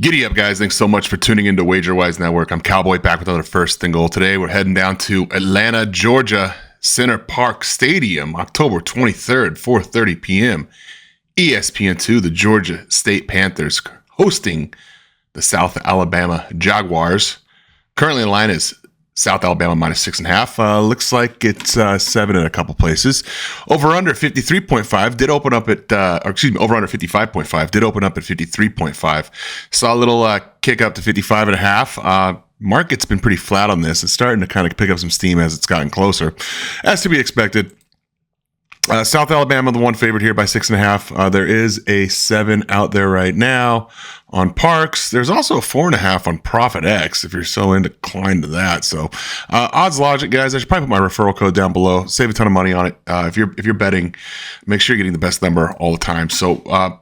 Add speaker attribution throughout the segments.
Speaker 1: Giddy up, guys. Thanks so much for tuning into WagerWise Network. I'm Cowboy, back with another first and goal. Today, we're heading down to Atlanta, Georgia, Center Parc Stadium, October 23rd, 4:30 p.m. ESPN2, the Georgia State Panthers hosting the South Alabama Jaguars. Currently, the line is South Alabama minus 6.5. Looks like it's 7 in a couple places. Over under 53.5 did open up at, over under 55.5 did open up at 53.5. Saw a little kick up to 55.5. Market's been pretty flat on this. It's starting to kind of pick up some steam as it's gotten closer, as to be expected. South Alabama, the one favorite here by 6.5. There is a 7 out there right now on Parks. There's also a 4.5 on Profit X if you're so inclined to that. So odds logic, guys. I should probably put my referral code down below. Save a ton of money on it. If you're betting, make sure you're getting the best number all the time. So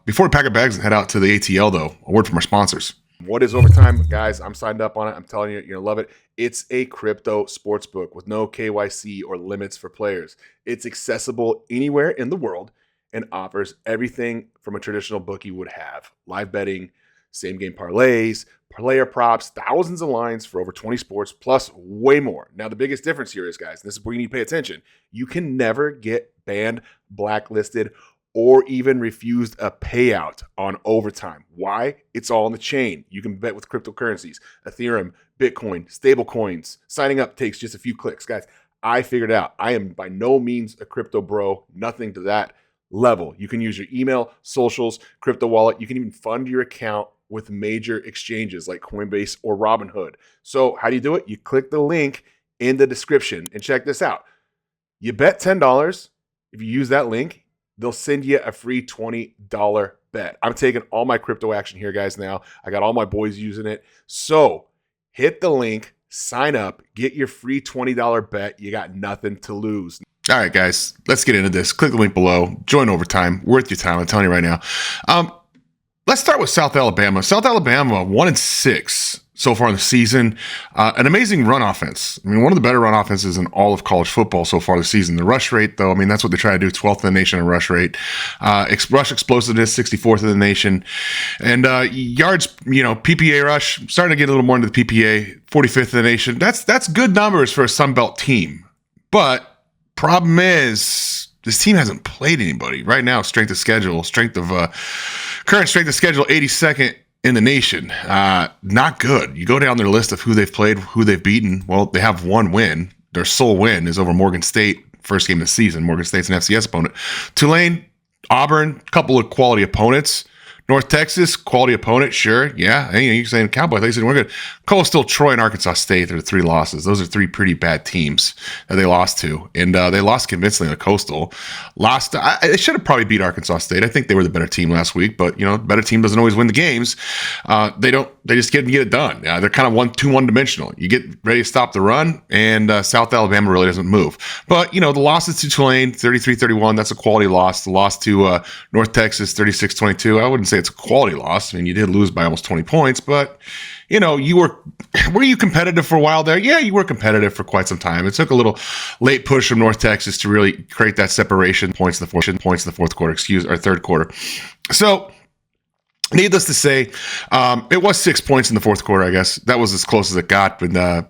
Speaker 1: before we pack our bags and head out to the ATL, though, a word from our sponsors. What is Overtime? Guys, I'm signed up on it. I'm telling you, you're going to love it. It's a crypto sports book with no KYC or limits for players. It's accessible anywhere in the world and offers everything from a traditional bookie would have. Live betting, same game parlays, player props, thousands of lines for over 20 sports, plus way more. Now, the biggest difference here is, guys, this is where you need to pay attention. You can never get banned, blacklisted, or even refused a payout on Overtime. Why? It's all on the chain. You can bet with cryptocurrencies, Ethereum, Bitcoin, stable coins. Signing up takes just a few clicks. Guys, I figured it out. I am by no means a crypto bro, nothing to that level. You can use your email, socials, crypto wallet. You can even fund your account with major exchanges like Coinbase or Robinhood. So how do you do it? You click the link in the description and check this out. You bet $10. If you use that link, they'll send you a free $20 bet. I'm taking all my crypto action here, guys, now. I got all my boys using it. So hit the link, sign up, get your free $20 bet. You got nothing to lose. All right, guys, let's get into this. Click the link below. Join Overtime. Worth your time. I'm telling you right now. Let's start with South Alabama. South Alabama, 1-6 so far in the season. An amazing run offense. I mean, one of the better run offenses in all of college football so far this season. The rush rate, though, I mean, that's what they try to do. 12th in the nation in rush rate. Rush explosiveness, 64th in the nation. And yards, PPA rush, starting to get a little more into the PPA, 45th in the nation. That's good numbers for a Sun Belt team. But problem is, this team hasn't played anybody. Right now, current strength of schedule, 82nd in the nation. Not good. You go down their list of who they've played, who they've beaten. Well, they have one win. Their sole win is over Morgan State, first game of the season. Morgan State's an FCS opponent. Tulane, Auburn, couple of quality opponents. North Texas, quality opponent, sure. Yeah, you're saying Cowboy. I thought you said we're good. Coastal, Troy, and Arkansas State are the 3 losses. Those are 3 pretty bad teams that they lost to. And they lost convincingly to Coastal. They should have probably beat Arkansas State. I think they were the better team last week. But, the better team doesn't always win the games. They just get it done. They're kind of one-dimensional. You get ready to stop the run, and South Alabama really doesn't move. But, the losses to Tulane, 33-31, that's a quality loss. The loss to North Texas, 36-22, I wouldn't say it's a quality loss. I mean, you did lose by almost 20 points, but were you competitive for a while there? Yeah, you were competitive for quite some time. It took a little late push from North Texas to really create that separation. Points in the fourth quarter, third quarter. So, needless to say, it was 6 points in the fourth quarter. I guess that was as close as it got. But a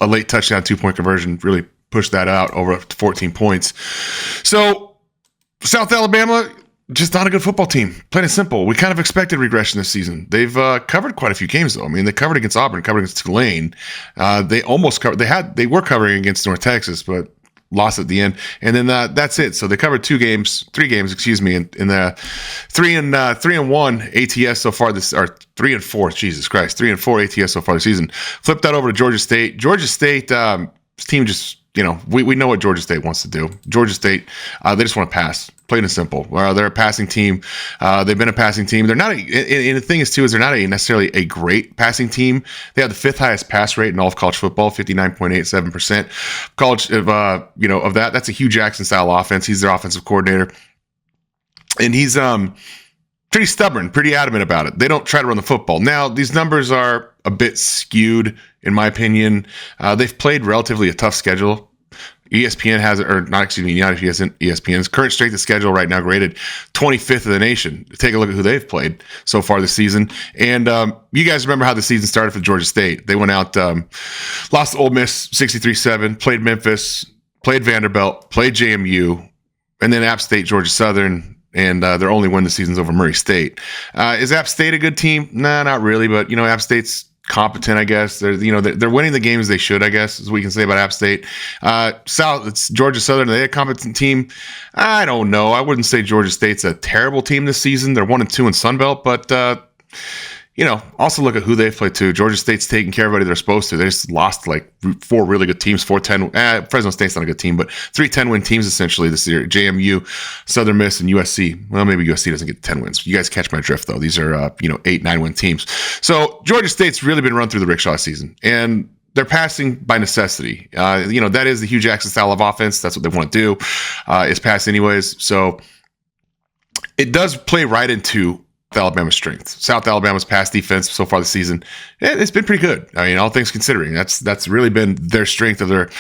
Speaker 1: late touchdown 2-point conversion really pushed that out over 14 points. So, South Alabama, just not a good football team. Plain and simple. We kind of expected regression this season. They've covered quite a few games, though. I mean, they covered against Auburn, covered against Tulane. They almost covered. They were covering against North Texas, but lost at the end. And then that's it. So they covered 3 games, in the 3-1 ATS so far this, or 3-4. Jesus Christ, 3-4 ATS so far this season. Flip that over to Georgia State. Georgia State team just. We know what Georgia State wants to do. Georgia State, they just want to pass. Plain and simple. They're a passing team. They've been a passing team. They're not. And the thing is, too, is they're not necessarily a great passing team. They have the 5th highest pass rate in all of college football, 59.87%. College of that. That's a Hugh Jackson style offense. He's their offensive coordinator, and he's pretty stubborn, pretty adamant about it. They don't try to run the football. Now, these numbers are a bit skewed, in my opinion. They've played relatively a tough schedule. ESPN has it, or not, excuse me, not ESPN's current strength of schedule right now graded 25th of the nation. Take a look at who they've played so far this season. And you guys remember how the season started for Georgia State. They went out, lost to Ole Miss 63-7, played Memphis, played Vanderbilt, played JMU, and then App State, Georgia Southern, and their only win this season's over Murray State. Is App State a good team? Nah, not really, but, App State's competent, I guess. They're winning the games they should, I guess, as we can say about App State. It's Georgia Southern. Are they a competent team? I don't know. I wouldn't say Georgia State's a terrible team this season. They're 1-2 in Sunbelt, but also look at who they've played too. Georgia State's taking care of everybody they're supposed to. They just lost like 4 really good teams, 4-10. Fresno State's not a good team, but 3 10-win teams essentially this year. JMU, Southern Miss, and USC. Well, maybe USC doesn't get 10 wins. You guys catch my drift though. These are 8-9-win teams. So Georgia State's really been run through the rickshaw season, and they're passing by necessity. That is the Hugh Jackson style of offense. That's what they want to do, is pass anyways. So it does play right into Alabama's strength. South Alabama's pass defense so far this season, it's been pretty good. I mean, all things considering, that's really been their strength of their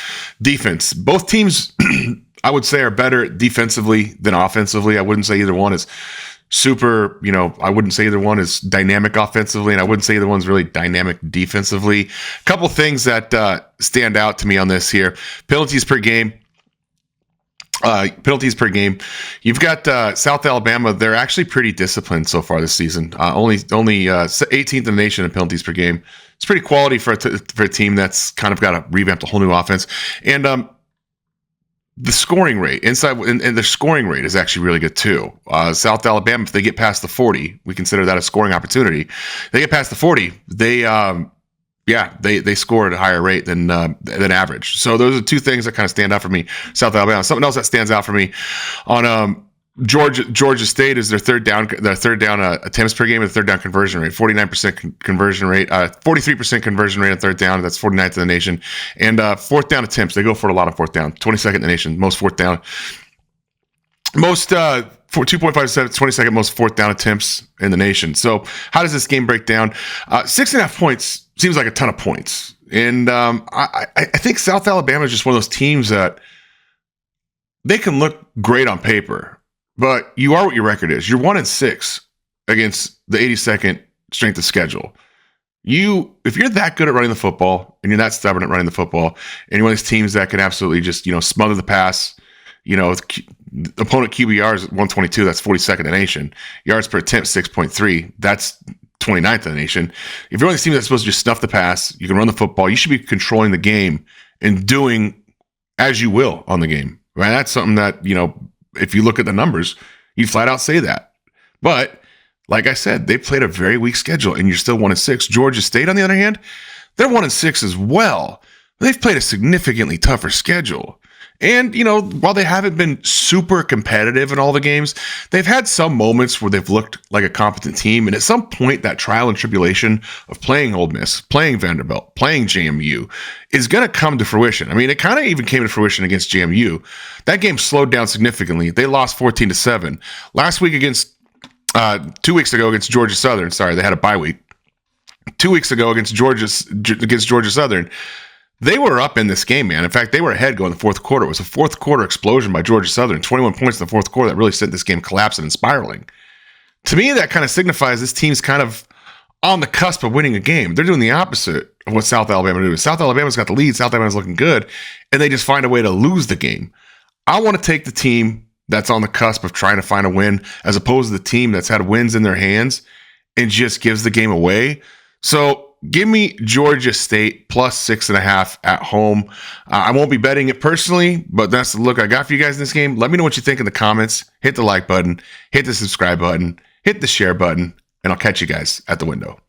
Speaker 1: defense. Both teams, I would say, are better defensively than offensively. I wouldn't say either one is super, I wouldn't say either one is dynamic offensively, and I wouldn't say either one's really dynamic defensively. A couple things that stand out to me on this here. Penalties per game. You've got South Alabama. They're actually pretty disciplined so far this season. Only 18th in the nation in penalties per game. It's pretty quality for a team that's kind of got to revamp a whole new offense. And the scoring rate and the scoring rate is actually really good too. South Alabama, if they get past the 40, we consider that a scoring opportunity. They get past the 40, they score at a higher rate than average. So those are 2 things that kind of stand out for me. South Alabama. Something else that stands out for me on Georgia State is their third down attempts per game and third down conversion rate. 49% conversion rate, 43% conversion rate on third down. That's 49th in the nation. And fourth down attempts, they go for a lot of fourth down. 22nd in the nation, most fourth down. Most 2.57, 22nd most fourth down attempts in the nation. So how does this game break down? 6.5 points seems like a ton of points. And I think South Alabama is just one of those teams that they can look great on paper, but you are what your record is. You're 1-6 against the 82nd strength of schedule. If you're that good at running the football and you're that stubborn at running the football, and you're one of these teams that can absolutely just, smother the pass, opponent QBR is 122. That's 42nd in the nation. Yards per attempt, 6.3. That's 29th in the nation. If you're on this team that's supposed to just snuff the pass, you can run the football, you should be controlling the game and doing as you will on the game. Right? That's something that, if you look at the numbers, you flat out say that. But like I said, they played a very weak schedule and you're still 1-6. Georgia State, on the other hand, they're 1-6 as well. They've played a significantly tougher schedule. And, while they haven't been super competitive in all the games, they've had some moments where they've looked like a competent team. And at some point, that trial and tribulation of playing Ole Miss, playing Vanderbilt, playing JMU is going to come to fruition. I mean, it kind of even came to fruition against JMU. That game slowed down significantly. They lost 14-7. Last week 2 weeks ago against Georgia Southern, sorry, they had a bye week. 2 weeks ago against Georgia Southern, they were up in this game, man. In fact, they were ahead going the fourth quarter. It was a fourth quarter explosion by Georgia Southern, 21 points in the fourth quarter that really sent this game collapsing and spiraling. To me, that kind of signifies this team's kind of on the cusp of winning a game. They're doing the opposite of what South Alabama did. South Alabama's got the lead. South Alabama's looking good, and they just find a way to lose the game. I want to take the team that's on the cusp of trying to find a win as opposed to the team that's had wins in their hands and just gives the game away. So give me Georgia State plus 6.5 at home. I won't be betting it personally, but that's the look I got for you guys in this game. Let me know what you think in the comments. Hit the like button, hit the subscribe button, hit the share button, and I'll catch you guys at the window.